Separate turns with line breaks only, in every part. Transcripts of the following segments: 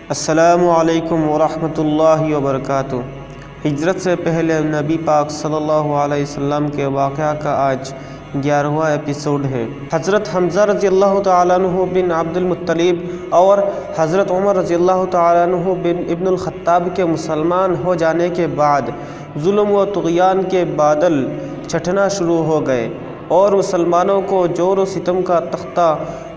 السلام علیکم ورحمۃ اللہ وبرکاتہ۔ ہجرت سے پہلے نبی پاک صلی اللہ علیہ وسلم کے واقعہ کا آج 11واں ایپیسوڈ ہے۔ حضرت حمزہ رضی اللہ تعالیٰ عنہ بن عبد المطلب اور حضرت عمر رضی اللہ تعالیٰ عنہ بن ابن الخطاب کے مسلمان ہو جانے کے بعد ظلم و طغیان کے بادل چھٹنا شروع ہو گئے اور مسلمانوں کو جور و ستم کا تختہ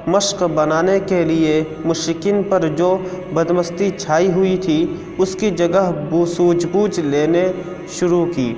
مشق بنانے کے لیے مشرکین پر جو بدمستی چھائی ہوئی تھی اس کی جگہ سوجھ بوجھ لینے شروع کی۔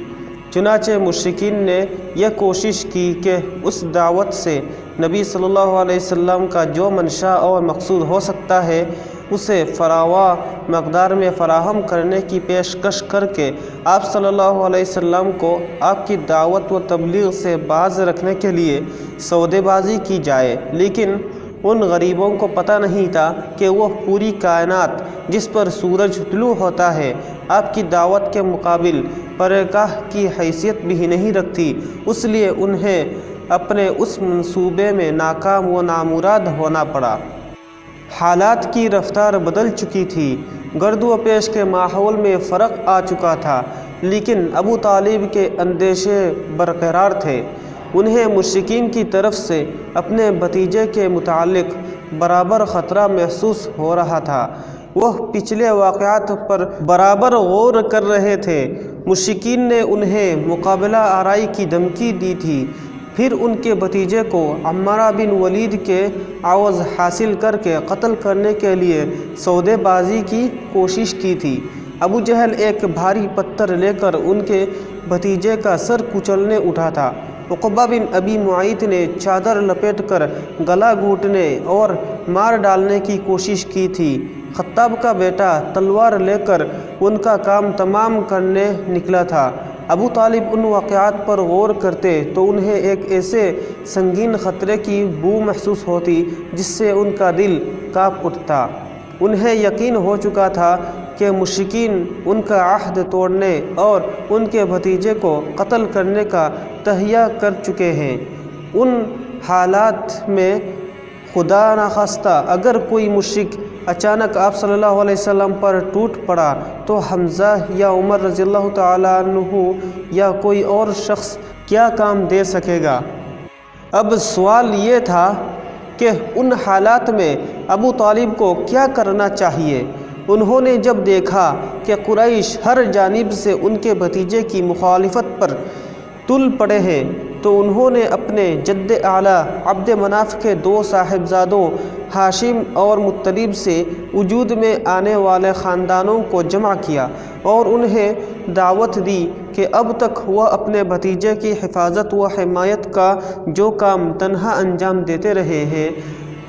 چنانچہ مشرکین نے یہ کوشش کی کہ اس دعوت سے نبی صلی اللہ علیہ وسلم کا جو منشا اور مقصود ہو سکتا ہے اسے فراواں مقدار میں فراہم کرنے کی پیشکش کر کے آپ صلی اللہ علیہ وسلم کو آپ کی دعوت و تبلیغ سے باز رکھنے کے لیے سودے بازی کی جائے، لیکن ان غریبوں کو پتہ نہیں تھا کہ وہ پوری کائنات جس پر سورج طلوع ہوتا ہے آپ کی دعوت کے مقابل پرگاہ کی حیثیت بھی نہیں رکھتی، اس لیے انہیں اپنے اس منصوبے میں ناکام و نامراد ہونا پڑا۔ حالات کی رفتار بدل چکی تھی، گرد و پیش کے ماحول میں فرق آ چکا تھا، لیکن ابو طالب کے اندیشے برقرار تھے۔ انہیں مشرکین کی طرف سے اپنے بھتیجے کے متعلق برابر خطرہ محسوس ہو رہا تھا۔ وہ پچھلے واقعات پر برابر غور کر رہے تھے۔ مشرکین نے انہیں مقابلہ آرائی کی دھمکی دی تھی، پھر ان کے بھتیجے کو عمارہ بن ولید کے عوض حاصل کر کے قتل کرنے کے لیے سودے بازی کی کوشش کی تھی۔ ابو جہل ایک بھاری پتھر لے کر ان کے بھتیجے کا سر کچلنے اٹھا تھا۔ عقبہ بن ابی معیط نے چادر لپیٹ کر گلا گھونٹنے اور مار ڈالنے کی کوشش کی تھی۔ خطاب کا بیٹا تلوار لے کر ان کا کام تمام کرنے نکلا تھا۔ ابو طالب ان واقعات پر غور کرتے تو انہیں ایک ایسے سنگین خطرے کی بو محسوس ہوتی جس سے ان کا دل کانپ اٹھتا۔ انہیں یقین ہو چکا تھا کہ مشرکین ان کا عہد توڑنے اور ان کے بھتیجے کو قتل کرنے کا تہیہ کر چکے ہیں۔ ان حالات میں خدا نخواستہ اگر کوئی مشرک اچانک آپ صلی اللہ علیہ وسلم پر ٹوٹ پڑا تو حمزہ یا عمر رضی اللہ تعالیٰ عنہ یا کوئی اور شخص کیا کام دے سکے گا؟ اب سوال یہ تھا کہ ان حالات میں ابو طالب کو کیا کرنا چاہیے۔ انہوں نے جب دیکھا کہ قریش ہر جانب سے ان کے بھتیجے کی مخالفت پر تل پڑے ہیں تو انہوں نے اپنے جد اعلیٰ عبد مناف کے دو صاحبزادوں ہاشم اور مطلب سے وجود میں آنے والے خاندانوں کو جمع کیا اور انہیں دعوت دی کہ اب تک وہ اپنے بھتیجے کی حفاظت و حمایت کا جو کام تنہا انجام دیتے رہے ہیں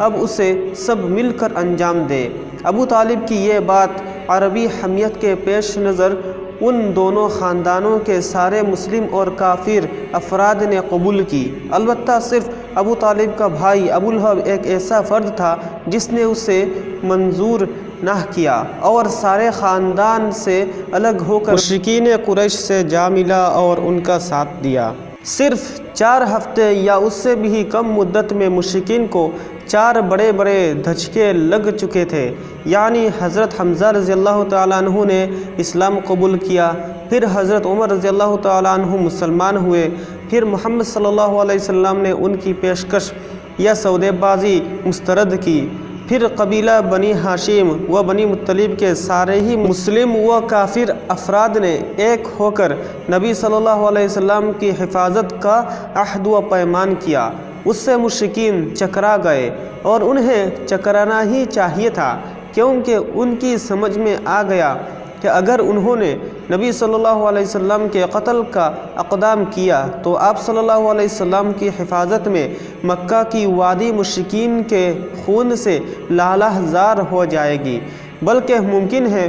اب اسے سب مل کر انجام دے۔ ابو طالب کی یہ بات عربی حمیت کے پیش نظر ان دونوں خاندانوں کے سارے مسلم اور کافر افراد نے قبول کی۔ البتہ صرف ابو طالب کا بھائی ابو لہب ایک ایسا فرد تھا جس نے اسے منظور نہ کیا اور سارے خاندان سے الگ ہو کر مشرکین قریش سے جا ملا اور ان کا ساتھ دیا۔ صرف 4 ہفتے یا اس سے بھی کم مدت میں مشرکین کو 4 بڑے بڑے دھچکے لگ چکے تھے، یعنی حضرت حمزہ رضی اللہ تعالیٰ عنہ نے اسلام قبول کیا، پھر حضرت عمر رضی اللہ تعالیٰ عنہ مسلمان ہوئے، پھر محمد صلی اللہ علیہ وسلم نے ان کی پیشکش یا سودے بازی مسترد کی، پھر قبیلہ بنی ہاشم و بنی مطلب کے سارے ہی مسلم و کافر افراد نے ایک ہو کر نبی صلی اللہ علیہ وسلم کی حفاظت کا عہد و پیمان کیا۔ اس سے مشرکین چکرا گئے اور انہیں چکرانا ہی چاہیے تھا، کیونکہ ان کی سمجھ میں آ گیا کہ اگر انہوں نے نبی صلی اللہ علیہ وسلم کے قتل کا اقدام کیا تو آپ صلی اللہ علیہ وسلم کی حفاظت میں مکہ کی وادی مشرکین کے خون سے لالہ زار ہو جائے گی، بلکہ ممکن ہے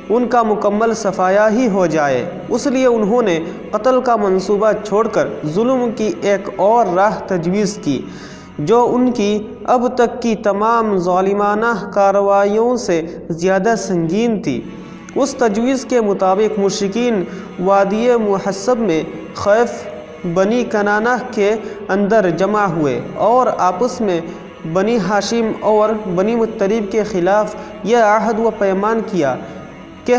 ان کا مکمل صفایا ہی ہو جائے۔ اس لیے انہوں نے قتل کا منصوبہ چھوڑ کر ظلم کی ایک اور راہ تجویز کی جو ان کی اب تک کی تمام ظالمانہ کارروائیوں سے زیادہ سنگین تھی۔ اس تجویز کے مطابق مشرکین وادی محصب میں خیف بنی کنانہ کے اندر جمع ہوئے اور آپس میں बनी हाशिम और बनी मुत्तलिब के ख़िलाफ़ यह आहद व पैमान किया कि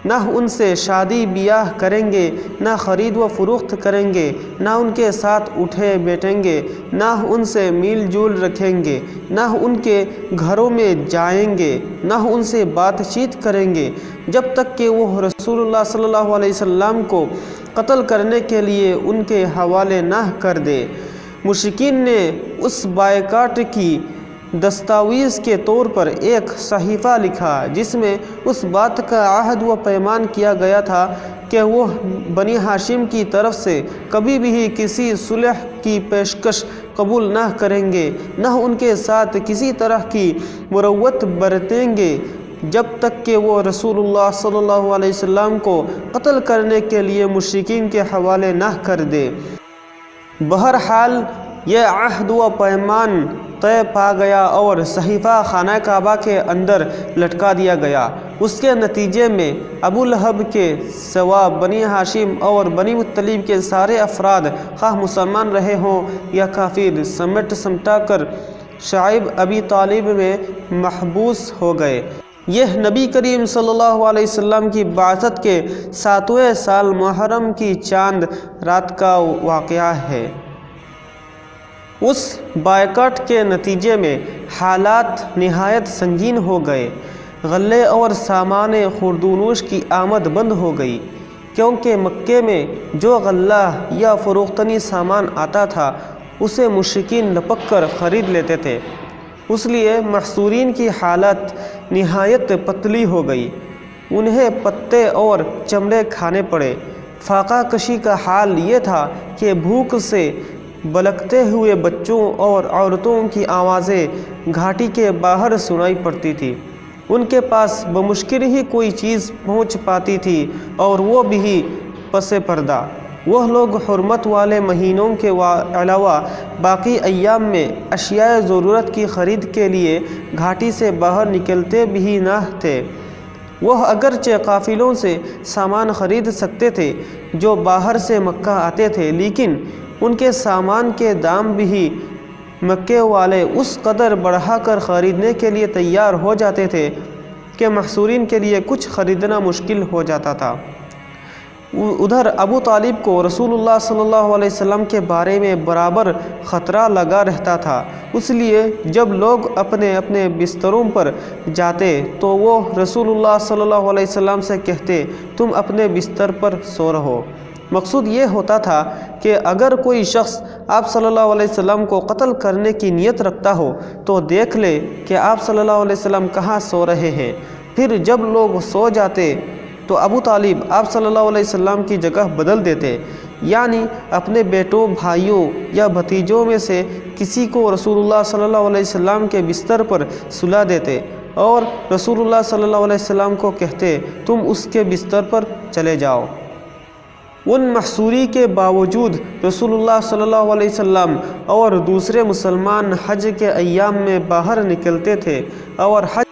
ना उनसे शादी ब्याह करेंगे, ना ख़रीद व फ़रोख्त करेंगे, ना उनके साथ उठे बैठेंगे, ना उनसे मिल जुल रखेंगे, ना उनके घरों में जाएंगे, ना उनसे बातचीत करेंगे जब तक कि वो रसूलुल्लाह सल्लल्लाहु अलैहि वसल्लम को कत्ल करने के लिए उनके हवाले ना कर दे। मुशरिकीन ने उस बायकाट की दस्तावेज़ के तौर पर एक सहीफ़ा लिखा जिसमें उस बात का आहद व पैमान किया गया था कि वो बनी हाशिम की तरफ से कभी भी किसी सुलह की पेशकश कबूल न करेंगे, न उनके साथ किसी तरह की मुरव्वत बरतेंगे जब तक कि वो रसूलुल्लाह सल्लल्लाहु अलैहि वसल्लम को कत्ल करने के लिए मुशरिकीन के हवाले न कर दे। बहरहाल यह आहद व पैमान तय पा गया और सहीफ़ा खाना काबा के अंदर लटका दिया गया। उसके नतीजे में अबू लहब के सिवा बनी हाशिम और बनी मुत्तलिब के सारे अफराद खाह मुसलमान रहे हों या काफिर समेट समटा कर शाइब अबी तालिब में महबूस हो गए। यह नबी करीम सल्लल्लाहु अलैहि वसल्लम की बासत के 7वें साल मुहर्रम की चांद रात का वाक़या है। उस बायकाट के नतीजे में हालात निहायत संगीन हो गए। गल्ले और सामान खुर्दुनूश की आमद बंद हो गई, क्योंकि मक्के में जो गल्ला या फ़रोख्तनी सामान आता था उसे मुशरिकीन लपक कर ख़रीद लेते थे। इसलिए महसूरीन की हालत निहायत पतली हो गई। उन्हें पत्ते और चमड़े खाने पड़े। फाका कशी का हाल ये था कि भूख से बलकते हुए बच्चों और औरतों की आवाज़ें घाटी के बाहर सुनाई पड़ती थी। उनके पास बमुश्किल ही कोई चीज़ पहुंच पाती थी और वो भी पसे पर्दा। वह लोग हुर्मत वाले महीनों के अलावा बाकी अय्याम में अशियाए ज़रूरत की ख़रीद के लिए घाटी से बाहर निकलते भी न थे। वह अगरचे काफ़िलों से सामान ख़रीद सकते थे जो बाहर से मक्का आते थे, लेकिन उनके सामान के दाम भी मक्के वाले उस कदर बढ़ाकर ख़रीदने के लिए तैयार हो जाते थे कि महसूरीन के लिए कुछ ख़रीदना मुश्किल हो जाता था। उधर अबू तालिब को रसूलुल्लाह सल्लल्लाहु अलैहि वसल्लम के बारे में बराबर ख़तरा लगा रहता था। इसलिए जब लोग अपने अपने बिस्तरों पर जाते तो वो रसूलुल्लाह सल्लल्लाहु अलैहि वसल्लम से कहते, तुम अपने बिस्तर पर सो रहो। मकसूद ये होता था कि अगर कोई शख्स आप सल्लल्लाहु अलैहि वसल्लम को कत्ल करने की नीयत रखता हो तो देख ले कि आप सल्लल्लाहु अलैहि वसल्लम कहाँ सो रहे हैं। फिर जब लोग सो जाते तो अबू तालिब आप सल्लल्लाहु अलैहि वसल्लम की जगह बदल देते, यानी अपने बेटों, भाइयों या भतीजों में से किसी को रसूलुल्लाह सल्लल्लाहु अलैहि वसल्लम के बिस्तर पर सुला देते और रसूलुल्लाह सल्लल्लाहु अलैहि वसल्लम को कहते, तुम उसके बिस्तर पर चले जाओ। उन महसूरी के बावजूद रसूलुल्लाह सल्लल्लाहु अलैहि वसल्लम और दूसरे मुसलमान हज के अय्याम में बाहर निकलते थे और हज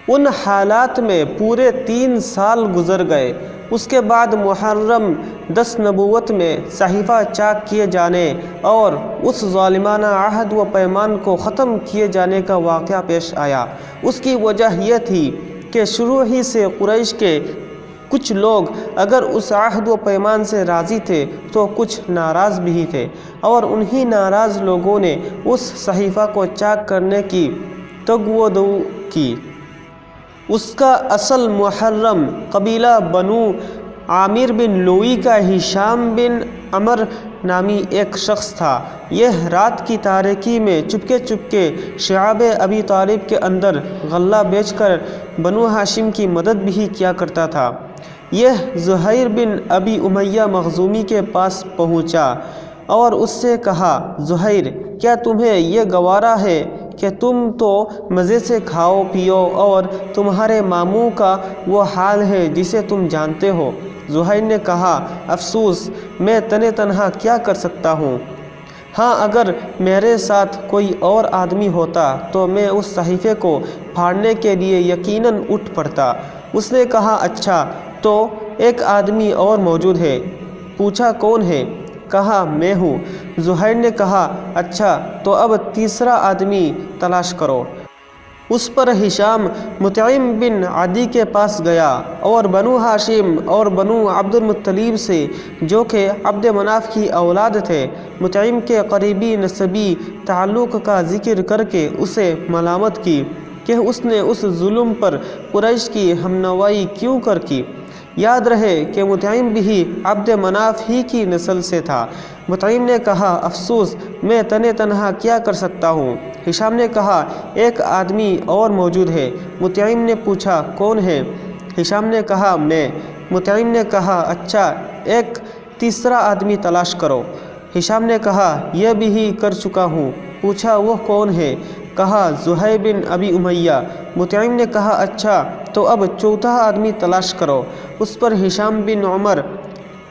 उन हालात में पूरे 3 साल गुजर गए। उसके बाद मुहर्रम 10 नबूवत में सहीफ़ा चाक किए जाने और उस ज़ालिमाना आहद व पैमान को ख़त्म किए जाने का वाक़या पेश आया। उसकी वजह यह थी कि शुरू ही से कुरैश के कुछ लोग अगर उस आहद व पैमान से राज़ी थे तो कुछ नाराज़ भी थे, और उन्हीं नाराज़ लोगों ने उस सहीफ़ा को चाक करने की तगवदो की। उसका असल मुहर्रम कबीला बनु आमिर बिन लुई का हिशाम बिन अमर नामी एक शख्स था। यह रात की तारीकी में चुपके चुपके शआब अबी तालिब के अंदर गल्ला बेचकर बनु हाशिम की मदद भी किया करता था। यह ज़ुहैर बिन अबी उमैया मखज़ूमी के पास पहुंचा और उससे कहा, ज़ुहैर, क्या तुम्हें यह गवारा है कि तुम तो मज़े से खाओ पियो और तुम्हारे मामू का वो हाल है जिसे तुम जानते हो। ज़ुहैर ने कहा, अफसोस, मैं तने तनहा क्या कर सकता हूँ। हाँ, अगर मेरे साथ कोई और आदमी होता तो मैं उस सहीफ़े को फाड़ने के लिए यकीनन उठ पड़ता। उसने कहा, अच्छा, तो एक आदमी और मौजूद है। पूछा, कौन है? कहा मैं हूँ। ज़ुहैर ने कहा अच्छा तो अब तीसरा आदमी तलाश करो। उस पर हिशाम मुतइम बिन अदी के पास गया और बनु हाशिम और बनु अब्दुल मुत्तलिब से, जो कि अब्द मनाफ की औलाद थे, मुतइम के करीबी नसबी ताल्लुक़ का ज़िक्र करके उसे मलामत की कि उसने उस जुल्म पर कुरैश की हमनवाई क्यों कर की। याद रहे कि मुतइम भी अब्द मनाफ ही की नस्ल से था। मुतइम ने कहा अफसोस, मैं तने तनहा क्या कर सकता हूँ। हिशाम ने कहा एक आदमी और मौजूद है। मुतइम ने पूछा कौन है। हिशाम ने कहा मैं। मुतइम ने कहा अच्छा एक तीसरा आदमी तलाश करो। हिशाम ने कहा यह भी ही कर चुका हूँ। पूछा वह कौन है। कहा ज़ुहैर बिन अबी उमैया। मुतइम ने कहा अच्छा तो अब चौथा आदमी तलाश करो। उस पर हिशाम बिन उमर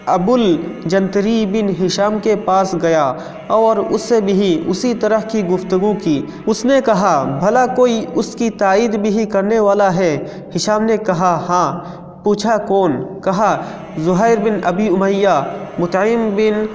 अबुल जंतरी बिन हिशाम के पास गया और उससे भी उसी तरह की गुफ्तगू की। उसने कहा भला कोई उसकी तायीद भी करने वाला है। हिशाम ने कहा हाँ। पूछा कौन। कहा ज़ुहैर बिन अबी उमैया, मुतइम बिन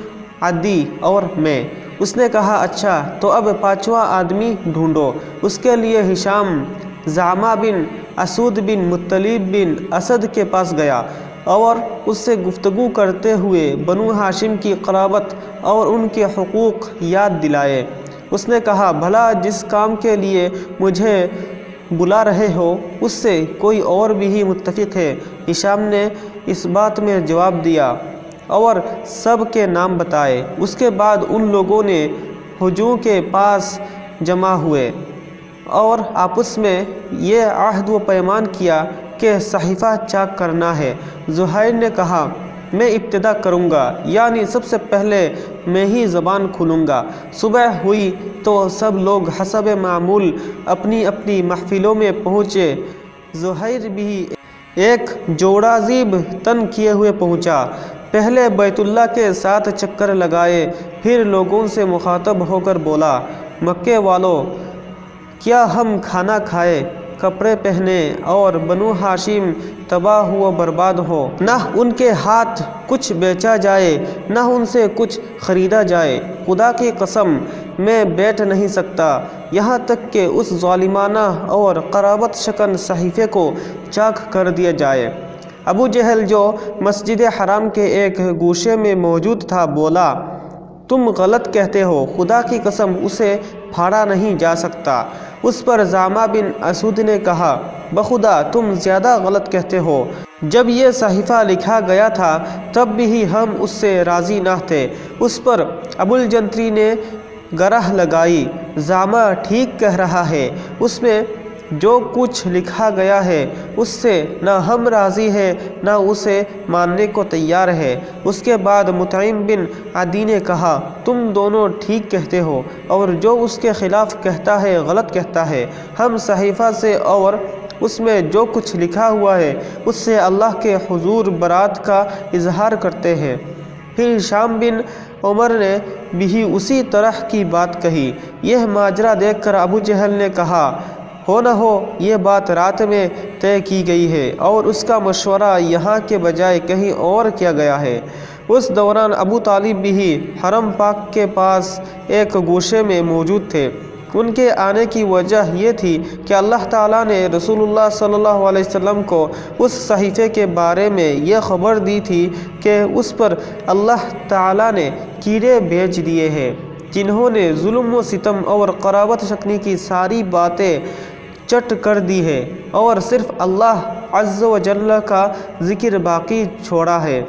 अदी और मैं। उसने कहा अच्छा तो अब पांचवा आदमी ढूंढो। उसके लिए हिशाम ज़ामा बिन असूद बिन मुत्तलिब बिन असद के पास गया और उससे गुफ्तगू करते हुए बनु हाशिम की क़राबत और उनके हुकूक याद दिलाए। उसने कहा भला जिस काम के लिए मुझे बुला रहे हो उससे कोई और भी मुत्तफ़िक़ है। हिशाम ने इस बात में जवाब दिया और सब के नाम बताए। उसके बाद उन लोगों ने हुजूम के पास जमा हुए और आपस में ये आहद व पैमान किया कि सहीफ़ा चाक करना है। ज़ुहैर ने कहा मैं इब्तिदा करूँगा, यानी सबसे पहले मैं ही ज़बान खोलूँगा। सुबह हुई तो सब लोग हसब मामूल अपनी अपनी महफ़िलों में पहुँचे। ज़ुहैर भी एक जोड़ाज़ीब तन किए हुए पहुँचा। पहले बैतुल्लाह के 7 चक्कर लगाए, फिर लोगों से मुखातब होकर बोला मक्के वालों, क्या हम खाना खाए, कपड़े पहने और बनु हाशिम तबाह हुआ बर्बाद हो, न उनके हाथ कुछ बेचा जाए न उनसे कुछ ख़रीदा जाए। खुदा की कसम मैं बैठ नहीं सकता यहाँ तक कि उस ज़ालिमाना और क़राबत शकन सहीफ़े को चाक कर दिया जाए। अबू जहल जो मस्जिद हराम के एक गोशे में मौजूद था बोला तुम गलत कहते हो, खुदा की कसम उसे फाड़ा नहीं जा सकता। उस पर ज़ामा बिन असूद ने कहा बखुदा तुम ज़्यादा गलत कहते हो। जब ये सहीफ़ा लिखा गया था तब भी हम उससे राज़ी न थे। उस पर अबुल जंतरी ने गरह लगाई ज़ामा ठीक कह रहा है, उसमें जो कुछ लिखा गया है उससे न हम राज़ी हैं न उसे मानने को तैयार है। उसके बाद मुतइम बिन अदी ने कहा तुम दोनों ठीक कहते हो और जो उसके ख़िलाफ़ कहता है गलत कहता है। हम सहीफ़ा से और उसमें जो कुछ लिखा हुआ है उससे अल्लाह के हुजूर बरात का इजहार करते हैं। फिर हिशाम बिन उमर ने भी उसी तरह की बात कही। यह माजरा देखकर अबू जहल ने कहा हो न हो ये बात रात में तय की गई है और उसका मशवरा यहाँ के बजाय कहीं और किया गया है। उस दौरान अबू तालिब भी हरम पाक के पास एक गोशे में मौजूद थे। उनके आने की वजह ये थी कि अल्लाह ताला ने रसूलुल्लाह सल्लल्लाहु अलैहि वसल्लम को उस सहीफ़े के बारे में यह ख़बर दी थी कि उस पर अल्लाह ताला ने कीड़े भेज दिए हैं जिन्होंने जुल्म व सितम और क़राबत शकनी की सारी बातें चट कर दी है और सिर्फ़ अल्लाह अज़्ज़ व जल्ल का ज़िक्र बाकी छोड़ा है।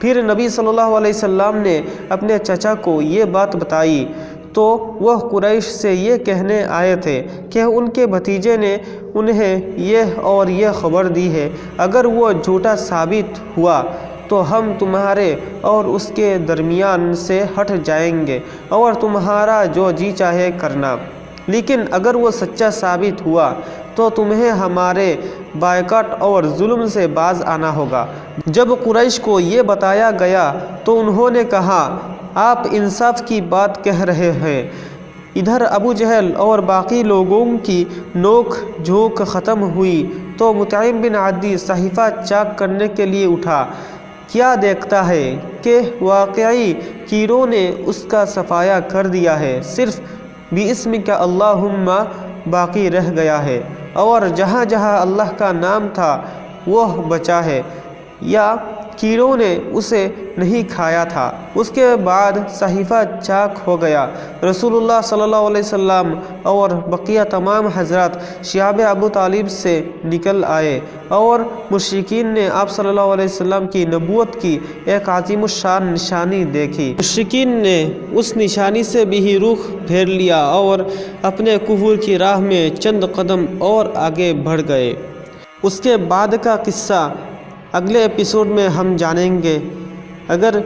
फिर नबी सल्लल्लाहु अलैहि वसल्लम ने अपने चचा को ये बात बताई तो वह कुरैश से ये कहने आए थे कि उनके भतीजे ने उन्हें यह और यह ख़बर दी है, अगर वो झूठा साबित हुआ तो हम तुम्हारे और उसके दरमियान से हट जाएंगे और तुम्हारा जो जी चाहे करना, लेकिन अगर वो सच्चा साबित हुआ तो तुम्हें हमारे बायकाट और जुल्म से बाज आना होगा। जब कुरैश को ये बताया गया तो उन्होंने कहा आप इंसाफ की बात कह रहे हैं। इधर अबू जहल और बाकी लोगों की नोक झोंक ख़त्म हुई तो मुतइम बिन अदी सहीफ़ा चाक करने के लिए उठा। کیا دیکھتا ہے کہ واقعی کیڑوں نے اس کا صفایا کر دیا ہے، صرف بِاسْمِکَ اللہم باقی رہ گیا ہے، اور جہاں جہاں اللہ کا نام تھا وہ بچا ہے، یا کیڑوں نے اسے نہیں کھایا تھا۔ اس کے بعد صحیفہ چاک ہو گیا۔ رسول اللہ صلی اللہ علیہ وسلم اور بقیہ تمام حضرات شیاب ابو طالب سے نکل آئے، اور مشرکین نے آپ صلی اللہ علیہ وسلم کی نبوت کی ایک عظیم الشان نشانی دیکھی۔ مشرکین نے اس نشانی سے بھی رخ پھیر لیا اور اپنے کفر کی راہ میں چند قدم اور آگے بڑھ گئے۔ اس کے بعد کا قصہ اگلے ایپیسوڈ میں ہم جانیں گے۔ اگر